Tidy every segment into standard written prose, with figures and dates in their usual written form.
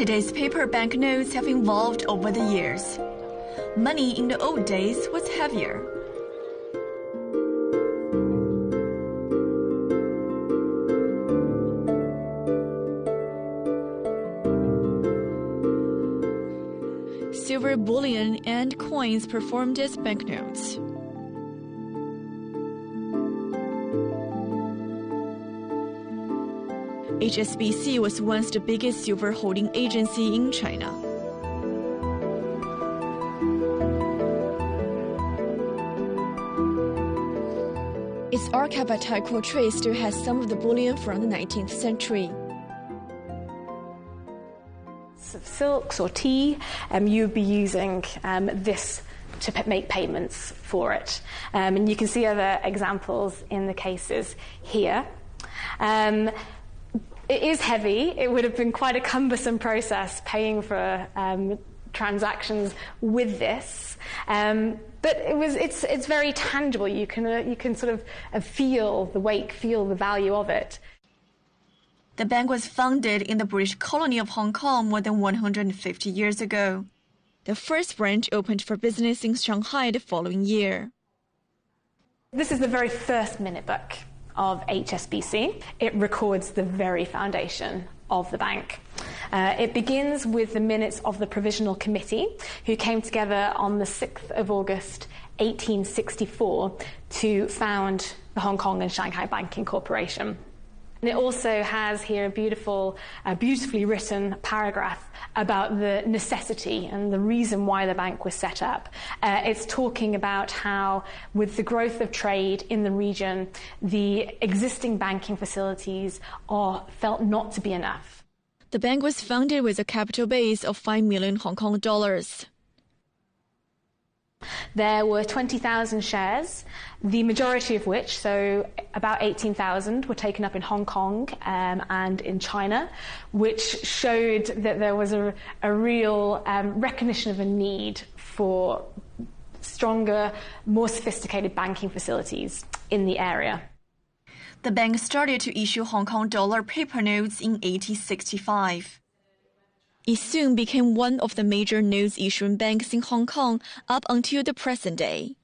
Today's paper banknotes have evolved over the years. Money in the old days was heavier. Silver bullion and coins performed as banknotes. HSBC was once the biggest silver holding agency in China. Its archive at Taiko Trade still has some of the bullion from the 19th century. Silks or tea, you would be using this to make payments for it. And you can see other examples in the cases here. It is heavy. It would have been quite a cumbersome process paying for transactions with this. But it's very tangible. You can sort of feel the weight, feel the value of it. The bank was founded in the British colony of Hong Kong more than 150 years ago. The first branch opened for business in Shanghai the following year. This is the very first minute book of HSBC. It records the very foundation of the bank. It begins with the minutes of the Provisional Committee, who came together on the 6th of August 1864 to found the Hong Kong and Shanghai Banking Corporation. And it also has here a beautifully written paragraph about the necessity and the reason why the bank was set up. It's talking about how, with the growth of trade in the region, the existing banking facilities are felt not to be enough. The bank was founded with a capital base of 5 million Hong Kong dollars. There were 20,000 shares, the majority of which, so about 18,000, were taken up in Hong Kong and in China, which showed that there was a real recognition of a need for stronger, more sophisticated banking facilities in the area. The bank started to issue Hong Kong dollar paper notes in 1865. It soon became one of the major notes issuing banks in Hong Kong up until the present day.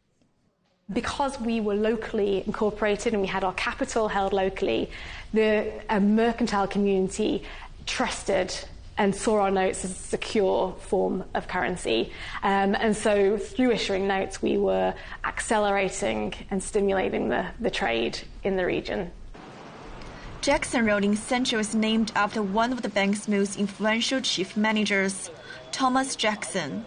Because we were locally incorporated and we had our capital held locally, the mercantile community trusted and saw our notes as a secure form of currency. And so through issuing notes, we were accelerating and stimulating the trade in the region. Jackson Rolling Central is named after one of the bank's most influential chief managers, Thomas Jackson.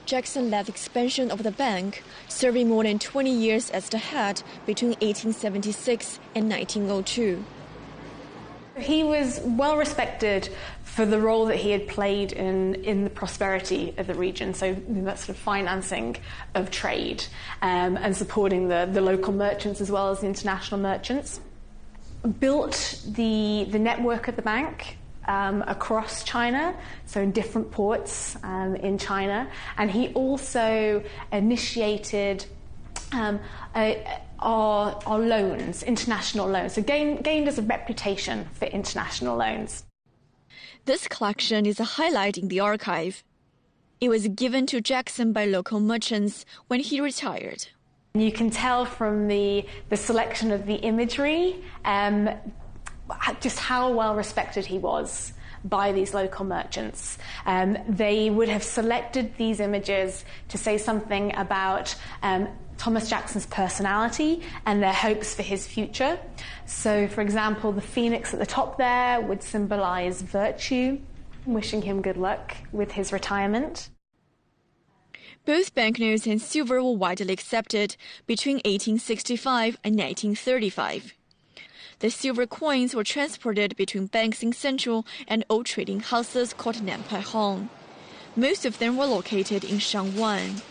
Jackson led the expansion of the bank, serving more than 20 years as the head between 1876 and 1902. He was well respected for the role that he had played in the prosperity of the region, so that sort of financing of trade and supporting the local merchants as well as the international merchants. Built the network of the bank across China, so in different ports in China, and he also initiated our loans, international loans, so gained us a reputation for international loans. This collection is a highlight in the archive. It was given to Jackson by local merchants when he retired. You can tell from the selection of the imagery just how well respected he was by these local merchants. They would have selected these images to say something about Thomas Jackson's personality and their hopes for his future. So, for example, the phoenix at the top there would symbolize virtue, wishing him good luck with his retirement. Both banknotes and silver were widely accepted between 1865 and 1935. The silver coins were transported between banks in central and old trading houses called Nampai Hong. Most of them were located in Shangwan.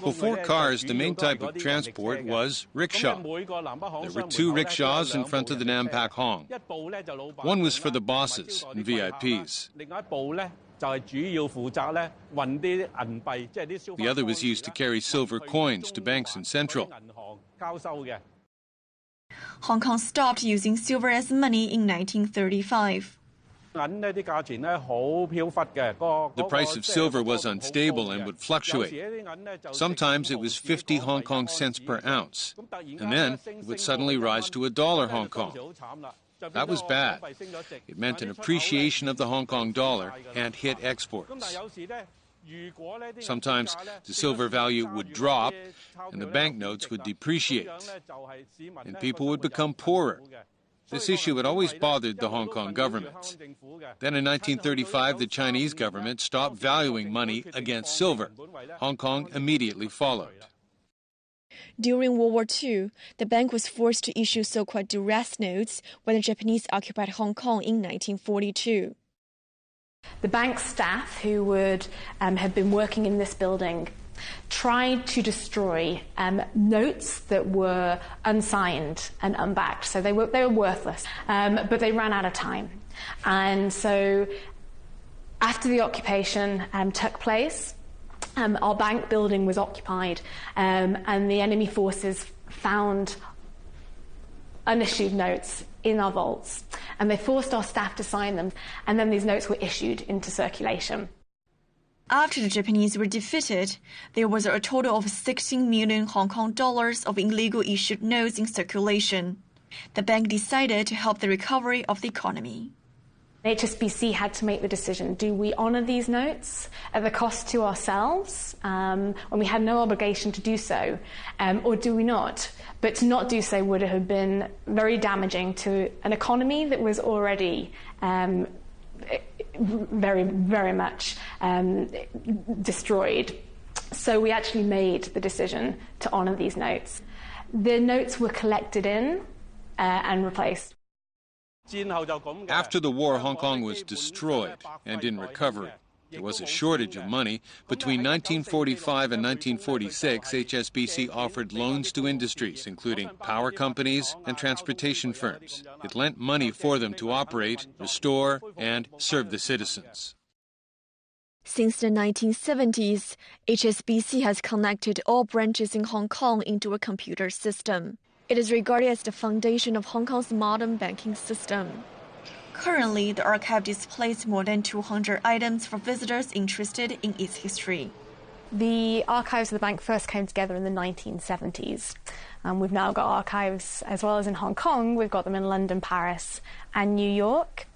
Before cars, the main type of transport was rickshaw. There were 2 rickshaws in front of the Nampai Hong. One was for the bosses and VIPs. The other was used to carry silver coins to banks in Central. Hong Kong stopped using silver as money in 1935. The price of silver was unstable and would fluctuate. Sometimes it was 50 Hong Kong cents per ounce, and then it would suddenly rise to $1 Hong Kong. That was bad. It meant an appreciation of the Hong Kong dollar and hit exports. Sometimes the silver value would drop and the banknotes would depreciate, and people would become poorer. This issue had always bothered the Hong Kong government. Then in 1935, the Chinese government stopped valuing money against silver. Hong Kong immediately followed. During World War II, the bank was forced to issue so-called duress notes when the Japanese occupied Hong Kong in 1942. The bank staff who would have been working in this building tried to destroy notes that were unsigned and unbacked. So they were worthless, but they ran out of time. And so after the occupation took place, our bank building was occupied, and the enemy forces found unissued notes in our vaults, and they forced our staff to sign them, and then these notes were issued into circulation. After the Japanese were defeated, there was a total of 16 million Hong Kong dollars of illegal issued notes in circulation. The bank decided to help the recovery of the economy. HSBC had to make the decision, do we honour these notes at the cost to ourselves, when we had no obligation to do so, or do we not? But to not do so would have been very damaging to an economy that was already very, very much destroyed. So we actually made the decision to honour these notes. The notes were collected in and replaced. After the war, Hong Kong was destroyed and in recovery. There was a shortage of money. Between 1945 and 1946, HSBC offered loans to industries, including power companies and transportation firms. It lent money for them to operate, restore, and serve the citizens. Since the 1970s, HSBC has connected all branches in Hong Kong into a computer system. It is regarded as the foundation of Hong Kong's modern banking system. Currently, the archive displays more than 200 items for visitors interested in its history. The archives of the bank first came together in the 1970s. We've now got archives, as well as in Hong Kong, we've got them in London, Paris, and New York.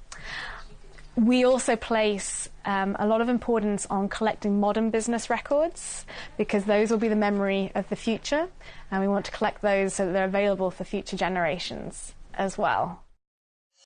We also place a lot of importance on collecting modern business records, because those will be the memory of the future, and we want to collect those so that they're available for future generations as well.